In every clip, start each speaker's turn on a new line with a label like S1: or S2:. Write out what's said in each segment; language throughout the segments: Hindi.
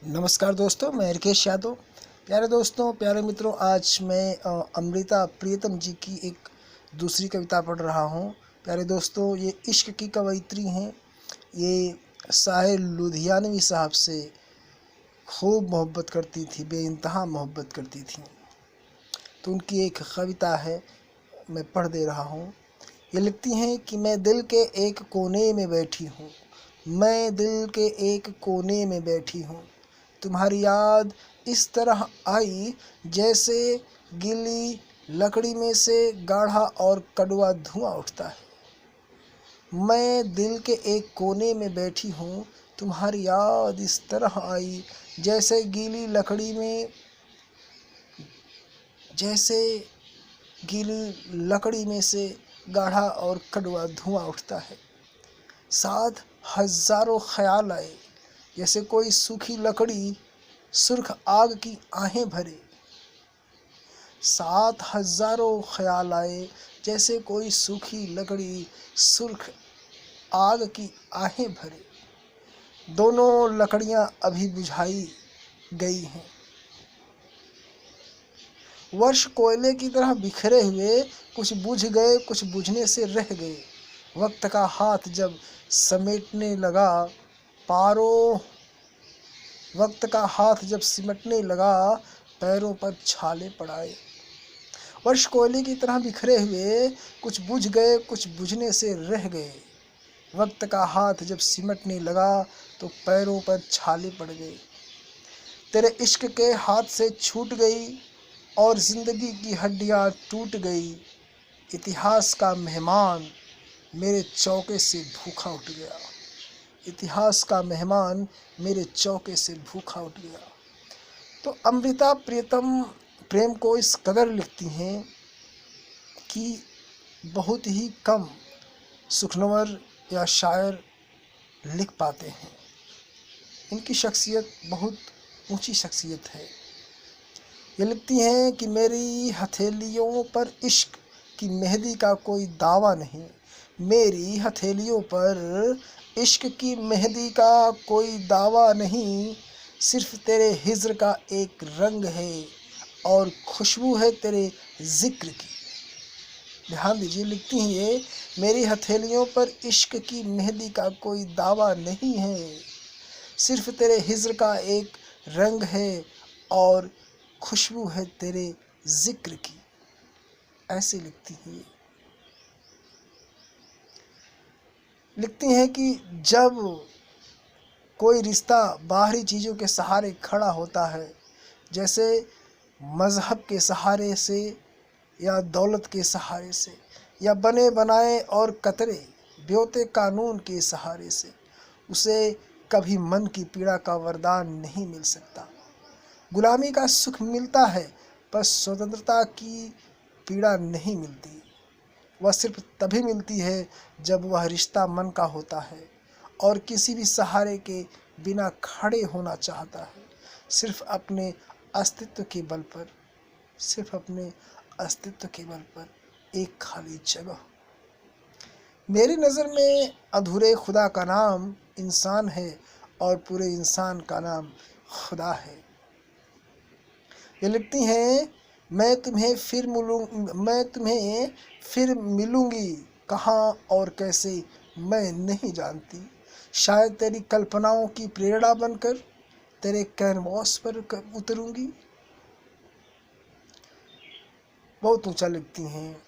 S1: नमस्कार दोस्तों, मैं रिकेश यादव। प्यारे दोस्तों, प्यारे मित्रों, आज मैं अमृता प्रियतम जी की एक दूसरी कविता पढ़ रहा हूँ। प्यारे दोस्तों, ये इश्क की कवयित्री हैं। ये शायर लुधियानवी साहब से खूब मोहब्बत करती थी, बेइंतहा मोहब्बत करती थी। तो उनकी एक कविता है, मैं पढ़ दे रहा हूँ। ये लिखती हैं कि मैं दिल के एक कोने में बैठी हूँ, मैं दिल के एक कोने में बैठी हूँ। तुम्हारी याद इस तरह आई जैसे गीली लकड़ी में से गाढ़ा और कड़वा धुआं उठता है। मैं दिल के एक कोने में बैठी हूँ, तुम्हारी याद इस तरह आई जैसे गीली लकड़ी में से गाढ़ा और कड़वा धुआं उठता है। साथ हजारों ख्याल आए जैसे कोई सूखी लकड़ी सुर्ख आग की आहें भरे। साथ हजारों ख्याल आए जैसे कोई सूखी लकड़ी सुर्ख आग की आहें भरे। दोनों लकड़ियां अभी बुझाई गई हैं, वर्ष कोयले की तरह बिखरे हुए, कुछ बुझ गए, कुछ बुझने से रह गए। वक्त का हाथ जब समेटने लगा पैरों पर छाले पड़ाए। वर्ष कोयले की तरह बिखरे हुए, कुछ बुझ गए, कुछ बुझने से रह गए। वक्त का हाथ जब सिमटने लगा तो पैरों पर छाले पड़ गए। तेरे इश्क के हाथ से छूट गई और जिंदगी की हड्डियां टूट गई। इतिहास का मेहमान मेरे चौके से भूखा उठ गया। इतिहास का मेहमान मेरे चौके से भूखा उठ गया। तो अमृता प्रियतम प्रेम को इस कदर लिखती हैं कि बहुत ही कम सुखनवर या शायर लिख पाते हैं। इनकी शख्सियत बहुत ऊंची शख्सियत है। ये लिखती हैं कि मेरी हथेलियों पर इश्क की मेहंदी का कोई दावा नहीं, मेरी हथेलियों पर इश्क की मेहंदी का कोई दावा नहीं। सिर्फ तेरे हिज्र का एक रंग है और खुशबू है तेरे जिक्र की। ध्यान दीजिए, लिखती हैं ये, मेरी हथेलियों पर इश्क की मेहंदी का कोई दावा नहीं है, सिर्फ तेरे हिज्र का एक रंग है और खुशबू है तेरे जिक्र की। ऐसे लिखती हैं। लिखती हैं कि जब कोई रिश्ता बाहरी चीज़ों के सहारे खड़ा होता है, जैसे मज़हब के सहारे से या दौलत के सहारे से या बने बनाए और कतरे ब्योते कानून के सहारे से, उसे कभी मन की पीड़ा का वरदान नहीं मिल सकता। गुलामी का सुख मिलता है पर स्वतंत्रता की पीड़ा नहीं मिलती। वह सिर्फ तभी मिलती है जब वह रिश्ता मन का होता है और किसी भी सहारे के बिना खड़े होना चाहता है, सिर्फ अपने अस्तित्व के बल पर एक खाली जगह। मेरी नज़र में अधूरे खुदा का नाम इंसान है और पूरे इंसान का नाम खुदा है। ये लिखती हैं, मैं तुम्हें फिर मिलूंगी कहाँ और कैसे मैं नहीं जानती। शायद तेरी कल्पनाओं की प्रेरणा बनकर तेरे कैनवास पर उतरूंगी। बहुत ऊंचा लिखती हैं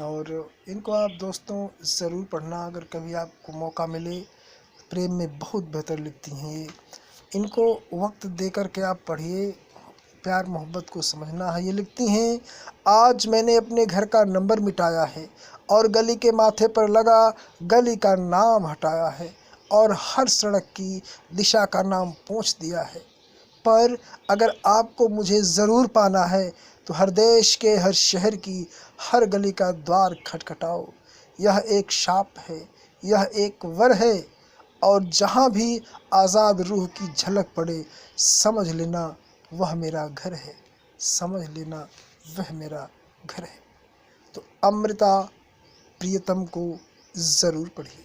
S1: और इनको आप दोस्तों ज़रूर पढ़ना अगर कभी आपको मौका मिले। प्रेम में बहुत बेहतर लिखती हैं ये। इनको वक्त दे कर के आप पढ़िए, प्यार मोहब्बत को समझना है। ये लिखती हैं, आज मैंने अपने घर का नंबर मिटाया है और गली के माथे पर लगा गली का नाम हटाया है और हर सड़क की दिशा का नाम पोंछ दिया है। पर अगर आपको मुझे ज़रूर पाना है तो हर देश के हर शहर की हर गली का द्वार खटखटाओ। यह एक शाप है, यह एक वर है और जहाँ भी आज़ाद रूह की झलक पड़े, समझ लेना वह मेरा घर है, समझ लेना वह मेरा घर है। तो अमृता प्रियतम को ज़रूर पढ़िए।